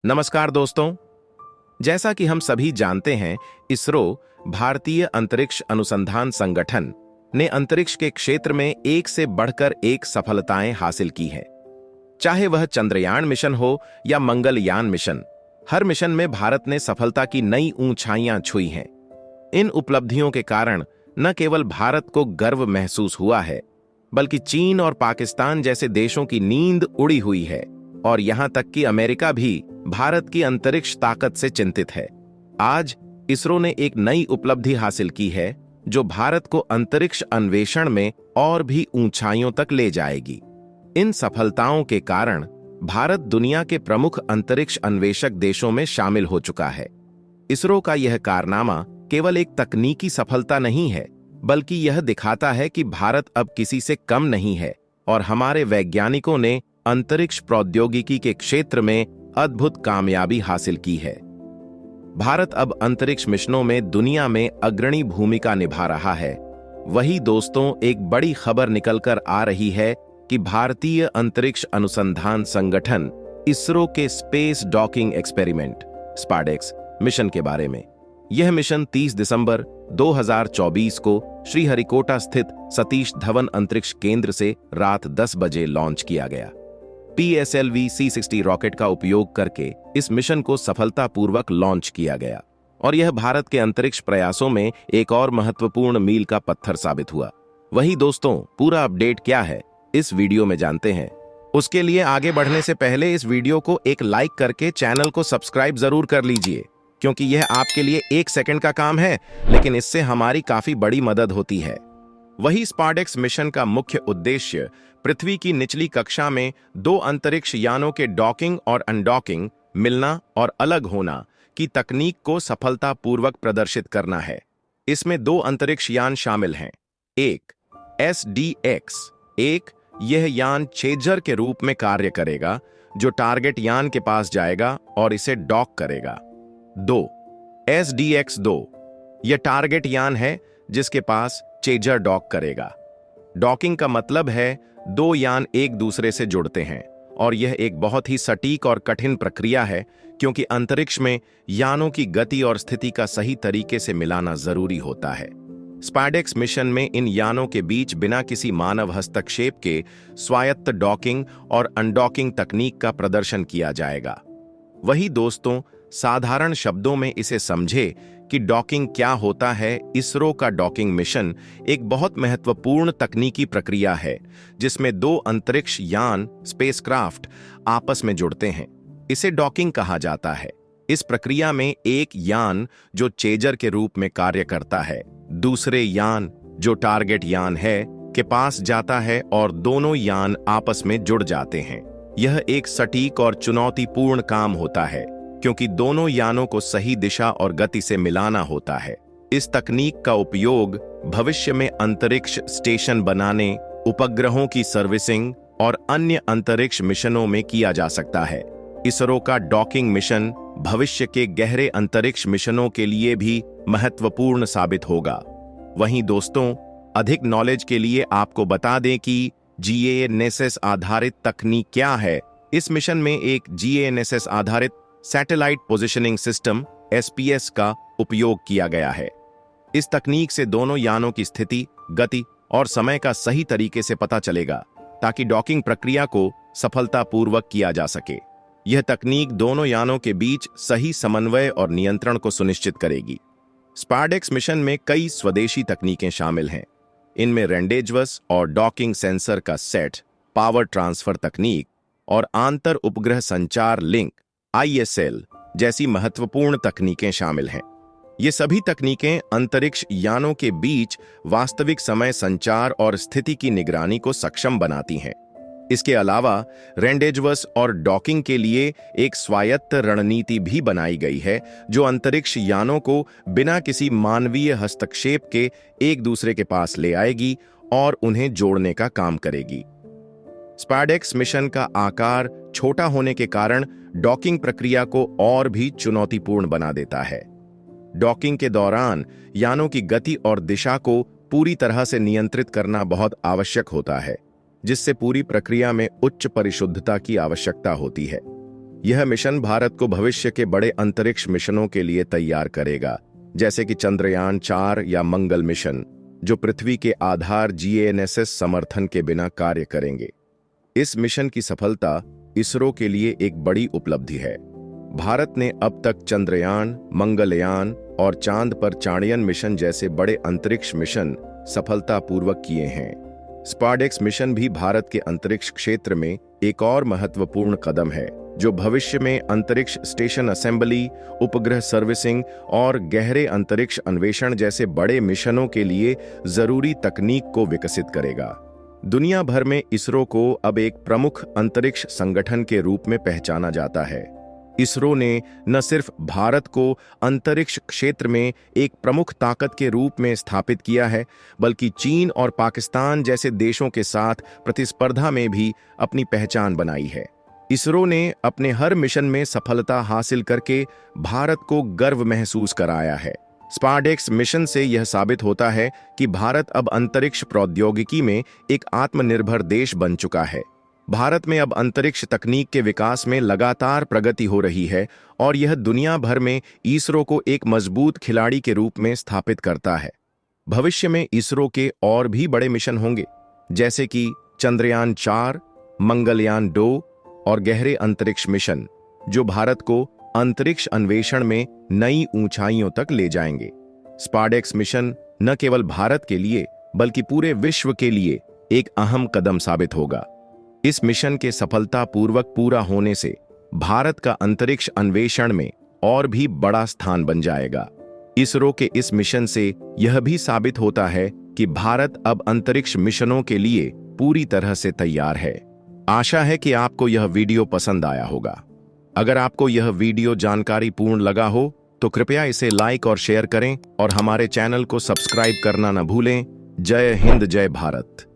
नमस्कार दोस्तों। जैसा कि हम सभी जानते हैं, इसरो भारतीय अंतरिक्ष अनुसंधान संगठन ने अंतरिक्ष के क्षेत्र में एक से बढ़कर एक सफलताएं हासिल की हैं। चाहे वह चंद्रयान मिशन हो या मंगलयान मिशन, हर मिशन में भारत ने सफलता की नई ऊंचाइयां छुई हैं। इन उपलब्धियों के कारण न केवल भारत को गर्व महसूस हुआ है, बल्कि चीन और पाकिस्तान जैसे देशों की नींद उड़ी हुई है और यहां तक कि अमेरिका भी भारत की अंतरिक्ष ताकत से चिंतित है। आज इसरो ने एक नई उपलब्धि हासिल की है जो भारत को अंतरिक्ष अन्वेषण में और भी ऊंचाइयों तक ले जाएगी। इन सफलताओं के कारण भारत दुनिया के प्रमुख अंतरिक्ष अन्वेषक देशों में शामिल हो चुका है। इसरो का यह कारनामा केवल एक तकनीकी सफलता नहीं है, बल्कि यह दिखाता है कि भारत अब किसी से कम नहीं है और हमारे वैज्ञानिकों ने अंतरिक्ष प्रौद्योगिकी के क्षेत्र में अद्भुत कामयाबी हासिल की है। भारत अब अंतरिक्ष मिशनों में दुनिया में अग्रणी भूमिका निभा रहा है। वही दोस्तों, एक बड़ी खबर निकलकर आ रही है कि भारतीय अंतरिक्ष अनुसंधान संगठन इसरो के space docking experiment SpaDeX mission के बारे में। यह मिशन 30 दिसंबर 2024 को श्रीहरिकोटा स्थित सतीश धवन अंतरिक्ष केंद्र से रात 10 बजे लॉन्च किया गया। PSLV C60 रॉकेट का उपयोग करके इस मिशन को सफलतापूर्वक लॉन्च किया गया और यह भारत के अंतरिक्ष प्रयासों में एक और महत्वपूर्ण मील का पत्थर साबित हुआ। वही दोस्तों, पूरा अपडेट क्या है इस वीडियो में जानते हैं। उसके लिए आगे बढ़ने से पहले इस वीडियो को एक लाइक करके चैनल को सब्सक्राइब जरूर कर लीजिए, क्योंकि यह आपके लिए 1 सेकंड का काम है, लेकिन इससे हमारी काफी बड़ी मदद होती है। वही स्पाडेक्स मिशन का मुख्य उद्देश्य पृथ्वी की निचली कक्षा में 2 अंतरिक्ष यानों के डॉकिंग और अनडॉकिंग, मिलना और अलग होना की तकनीक को सफलतापूर्वक प्रदर्शित करना है। इसमें 2 अंतरिक्ष यान शामिल हैं। एक SDX-1, यह यान चेजर के रूप में कार्य करेगा, जो टारगेट यान के पास जाएगा और इसे डॉक करेगा। 2 SDX-2, यह टारगेट यान है जिसके पास चेजर डॉक करेगा। डॉकिंग का मतलब है 2 यान एक दूसरे से जुड़ते हैं और यह एक बहुत ही सटीक और कठिन प्रक्रिया है, क्योंकि अंतरिक्ष में यानों की गति और स्थिति का सही तरीके से मिलाना जरूरी होता है। स्पाडेक्स मिशन में इन यानों के बीच बिना किसी मानव हस्तक्षेप के स्वायत्त डॉकिंग और अनडॉकिंग तकनीक का प्रदर्शन किया जाएगा। वही दोस्तों, साधारण शब्दों में इसे समझे कि डॉकिंग क्या होता है। इसरो का डॉकिंग मिशन एक बहुत महत्वपूर्ण तकनीकी प्रक्रिया है जिसमें 2 अंतरिक्ष यान स्पेसक्राफ्ट आपस में जुड़ते हैं। इसे डॉकिंग कहा जाता है। इस प्रक्रिया में एक यान जो चेजर के रूप में कार्य करता है, दूसरे यान जो टारगेट यान है के पास जाता है और दोनों यान आपस में जुड़ जाते हैं। यह एक सटीक और चुनौतीपूर्ण काम होता है, क्योंकि दोनों यानों को सही दिशा और गति से मिलाना होता है। इस तकनीक का उपयोग भविष्य में अंतरिक्ष स्टेशन बनाने, उपग्रहों की सर्विसिंग और अन्य अंतरिक्ष मिशनों में किया जा सकता है। इसरो का डॉकिंग मिशन भविष्य के गहरे अंतरिक्ष मिशनों के लिए भी महत्वपूर्ण साबित होगा। वहीं दोस्तों, अधिक नॉलेज के लिए आपको बता दें कि GNSS आधारित तकनीक क्या है। इस मिशन में एक GNSS आधारित सैटेलाइट पोजिशनिंग सिस्टम SPS का उपयोग किया गया है। इस तकनीक से दोनों यानों की स्थिति, गति और समय का सही तरीके से पता चलेगा, ताकि डॉकिंग प्रक्रिया को सफलतापूर्वक किया जा सके। यह तकनीक दोनों यानों के बीच सही समन्वय और नियंत्रण को सुनिश्चित करेगी। स्पाडेक्स मिशन में कई स्वदेशी तकनीकें शामिल हैं। इनमें रेंडेजवस और डॉकिंग सेंसर का सेट, पावर ट्रांसफर तकनीक और आंतर उपग्रह संचार लिंक ISL जैसी महत्वपूर्ण तकनीकें शामिल हैं। ये सभी तकनीकें अंतरिक्ष यानों के बीच वास्तविक समय संचार और स्थिति की निगरानी को सक्षम बनाती हैं। इसके अलावा रेंडेजवस और डॉकिंग के लिए एक स्वायत्त रणनीति भी बनाई गई है, जो अंतरिक्ष यानों को बिना किसी मानवीय हस्तक्षेप के एक दूसरे के पास ले आएगी और उन्हें जोड़ने का काम करेगी। स्पाडेक्स मिशन का आकार छोटा होने के कारण डॉकिंग प्रक्रिया को और भी चुनौतीपूर्ण बना देता है। डॉकिंग के दौरान यानों की गति और दिशा को पूरी तरह से नियंत्रित करना बहुत आवश्यक होता है, जिससे पूरी प्रक्रिया में उच्च परिशुद्धता की आवश्यकता होती है। यह मिशन भारत को भविष्य के बड़े अंतरिक्ष मिशनों के लिए तैयार करेगा, जैसे कि चंद्रयान 4 या मंगल मिशन, जो पृथ्वी के आधार जीएनएसएस समर्थन के बिना कार्य करेंगे। इस मिशन की सफलता इसरो के लिए एक बड़ी उपलब्धि है। भारत ने अब तक चंद्रयान, मंगलयान और चांद पर चाणक्य मिशन जैसे बड़े अंतरिक्ष मिशन सफलतापूर्वक किए हैं। स्पार्डेक्स मिशन भी भारत के अंतरिक्ष क्षेत्र में एक और महत्वपूर्ण कदम है, जो भविष्य में अंतरिक्ष स्टेशन असेंबली, उपग्रह सर्विसिंग और गहरे अंतरिक्ष अन्वेषण जैसे बड़े मिशनों के लिए जरूरी तकनीक को विकसित करेगा। दुनिया भर में इसरो को अब एक प्रमुख अंतरिक्ष संगठन के रूप में पहचाना जाता है। इसरो ने न सिर्फ भारत को अंतरिक्ष क्षेत्र में एक प्रमुख ताकत के रूप में स्थापित किया है, बल्कि चीन और पाकिस्तान जैसे देशों के साथ प्रतिस्पर्धा में भी अपनी पहचान बनाई है। इसरो ने अपने हर मिशन में सफलता हासिल करके भारत को गर्व महसूस कराया है। स्पार्डेक्स मिशन से यह साबित होता है कि भारत अब अंतरिक्ष प्रौद्योगिकी में एक आत्मनिर्भर देश बन चुका है। भारत में अब अंतरिक्ष तकनीक के विकास में लगातार प्रगति हो रही है और यह दुनिया भर में इसरो को एक मजबूत खिलाड़ी के रूप में स्थापित करता है। भविष्य में इसरो के और भी बड़े मिशन होंगे, जैसे कि चंद्रयान 4, मंगलयान 2 और गहरे अंतरिक्ष मिशन, जो भारत को अंतरिक्ष अन्वेषण में नई ऊंचाइयों तक ले जाएंगे। स्पार्डेक्स मिशन न केवल भारत के लिए बल्कि पूरे विश्व के लिए एक अहम कदम साबित होगा। इस मिशन के सफलतापूर्वक पूरा होने से भारत का अंतरिक्ष अन्वेषण में और भी बड़ा स्थान बन जाएगा। इसरो के इस मिशन से यह भी साबित होता है कि भारत अब अंतरिक्ष मिशनों के लिए पूरी तरह से तैयार है। आशा है कि आपको यह वीडियो पसंद आया होगा। अगर आपको यह वीडियो जानकारी पूर्ण लगा हो तो कृपया इसे लाइक और शेयर करें और हमारे चैनल को सब्सक्राइब करना न भूलें। जय हिंद, जय भारत।